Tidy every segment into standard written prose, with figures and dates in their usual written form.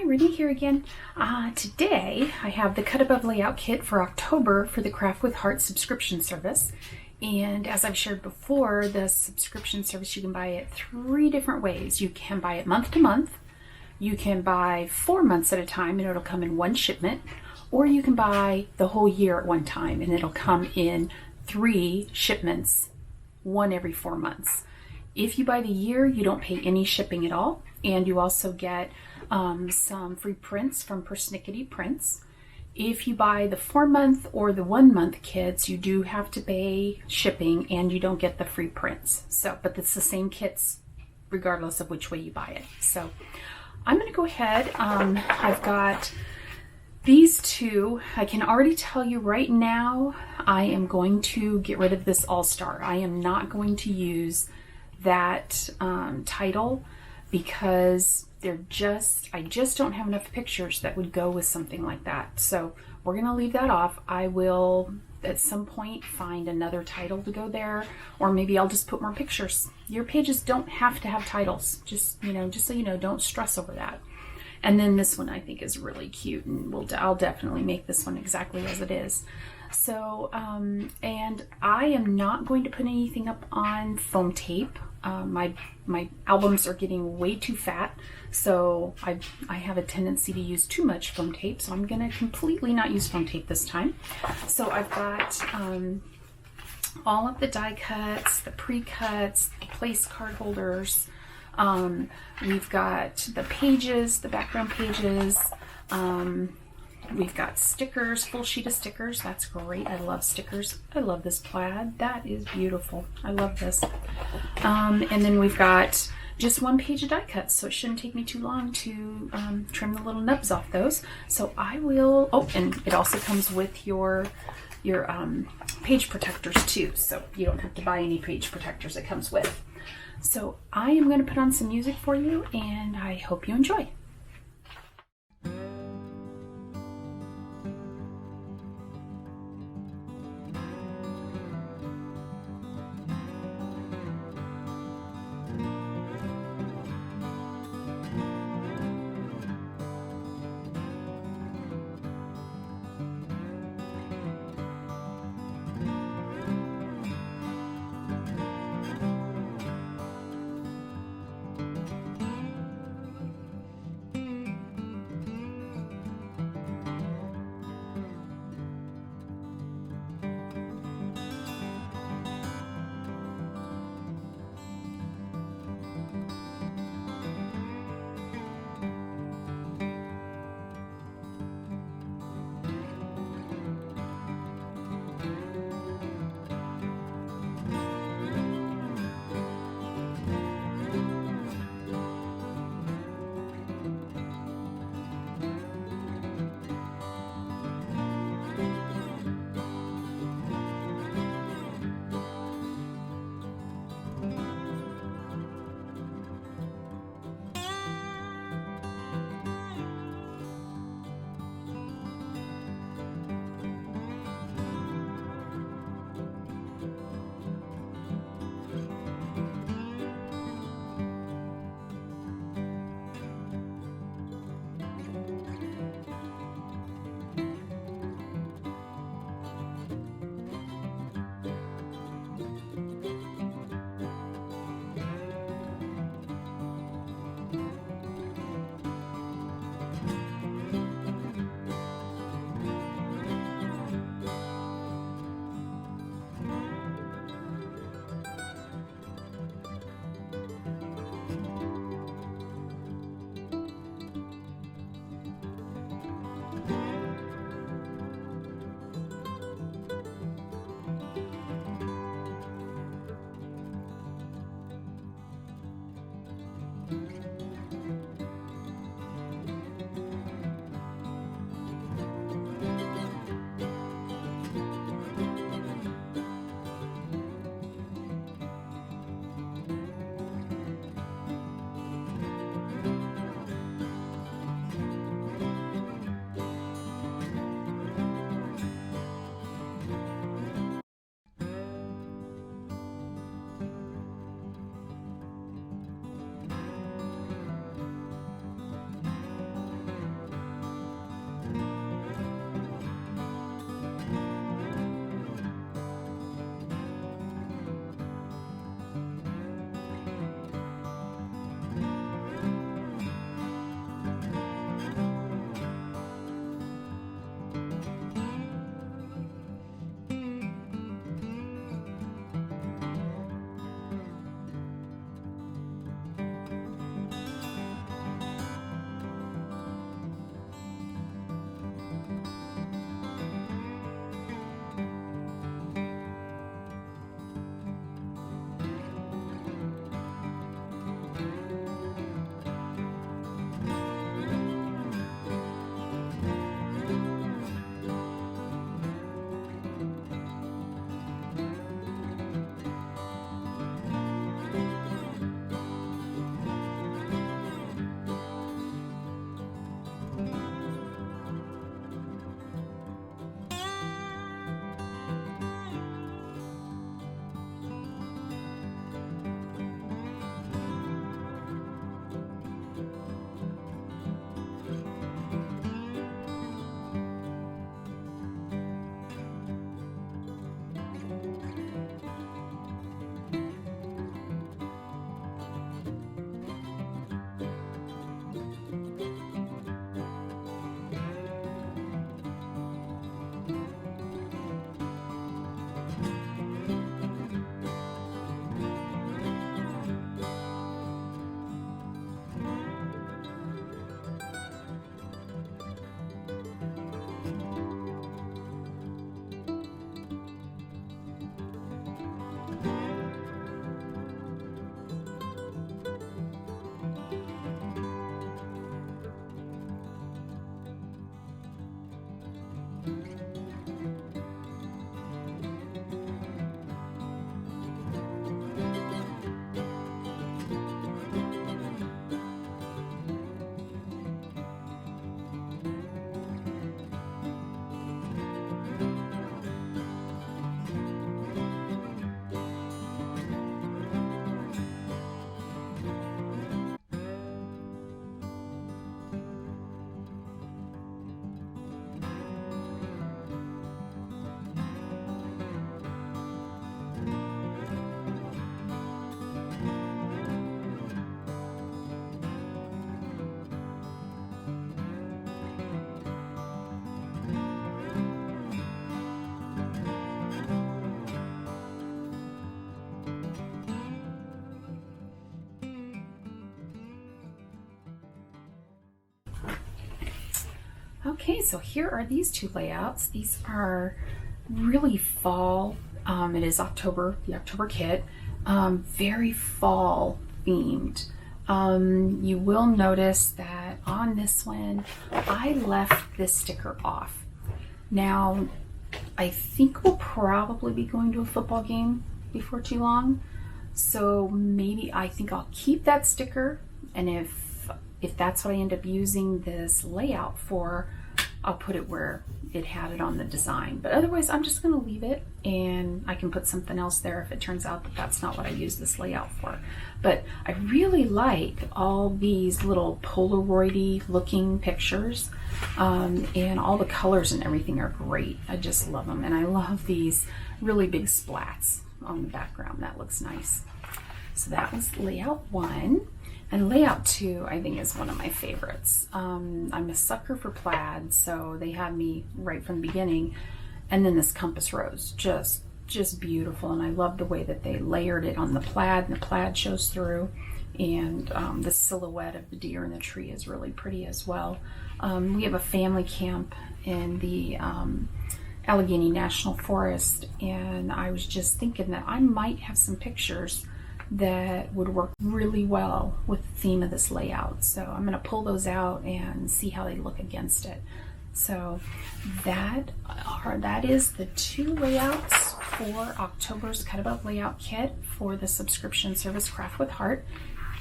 Rene here again. Today I have the Cut Above Layout Kit for October for the Craft with Heart subscription service. And as I've shared before, the subscription service, you can buy it 3 different ways. You can buy it month to month, you can buy 4 months at a time and it'll come in 1 shipment, or you can buy the whole year at one time and it'll come in 3 shipments, 1 every 4 months. If you buy the year, you don't pay any shipping at all, and you also get some free prints from Persnickety Prints. If you buy the 4-month or the 1-month kits, you do have to pay shipping and you don't get the free prints. So, but it's the same kits regardless of which way you buy it. So I'm going to go ahead. I've got these 2. I can already tell you right now, I am going to get rid of this All-Star. I am not going to use that title because I just don't have enough pictures that would go with something like that. So we're going to leave that off. I will at some point find another title to go there, or maybe I'll just put more pictures. Your pages don't have to have titles. Just so you know, don't stress over that. And then this one I think is really cute, and I'll definitely make this one exactly as it is. So, and I am not going to put anything up on foam tape. My albums are getting way too fat, so I have a tendency to use too much foam tape, so I'm going to completely not use foam tape this time. So I've got all of the die cuts, the pre-cuts, the place card holders. We've got the pages, the background pages. We've got stickers, full sheet of stickers. That's great. I love stickers. I love this plaid. That is beautiful. I love this. And then we've got just 1 page of die cuts, so it shouldn't take me too long to trim the little nubs off those. So I will, oh, and it also comes with your page protectors too, so you don't have to buy any page protectors. It comes with. So I am going to put on some music for you, and I hope you enjoy. Okay, so here are these two layouts. These are really fall. It is October, the October kit. Very fall themed. You will notice that on this one, I left this sticker off. Now, I think we'll probably be going to a football game before too long. So maybe I think I'll keep that sticker, and if that's what I end up using this layout for, I'll put it where it had it on the design. But otherwise, I'm just gonna leave it, and I can put something else there if it turns out that that's not what I use this layout for. But I really like all these little Polaroid-y looking pictures, and all the colors and everything are great. I just love them, and I love these really big splats on the background. That looks nice. So that was layout 1. And layout 2, I think, is one of my favorites. I'm a sucker for plaid, so they had me right from the beginning. And then this compass rose, just beautiful. And I love the way that they layered it on the plaid, and the plaid shows through. And the silhouette of the deer in the tree is really pretty as well. We have a family camp in the Allegheny National Forest, and I was just thinking that I might have some pictures that would work really well with the theme of this layout. So I'm going to pull those out and see how they look against it. So that is the 2 layouts for October's Cut Above Layout Kit for the subscription service Craft with Heart.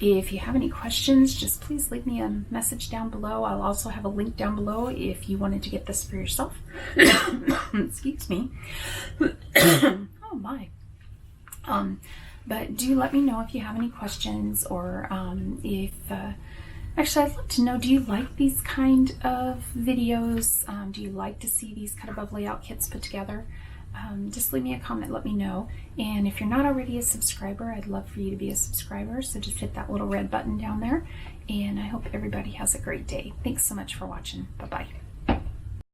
If you have any questions, just please leave me a message down below. I'll also have a link down below if you wanted to get this for yourself. Excuse me. Oh my. But do let me know if you have any questions, or actually, I'd love to know, do you like these kind of videos? Do you like to see these Cut Above Layout kits put together? Just leave me a comment, let me know. And if you're not already a subscriber, I'd love for you to be a subscriber. So just hit that little red button down there. And I hope everybody has a great day. Thanks so much for watching. Bye-bye.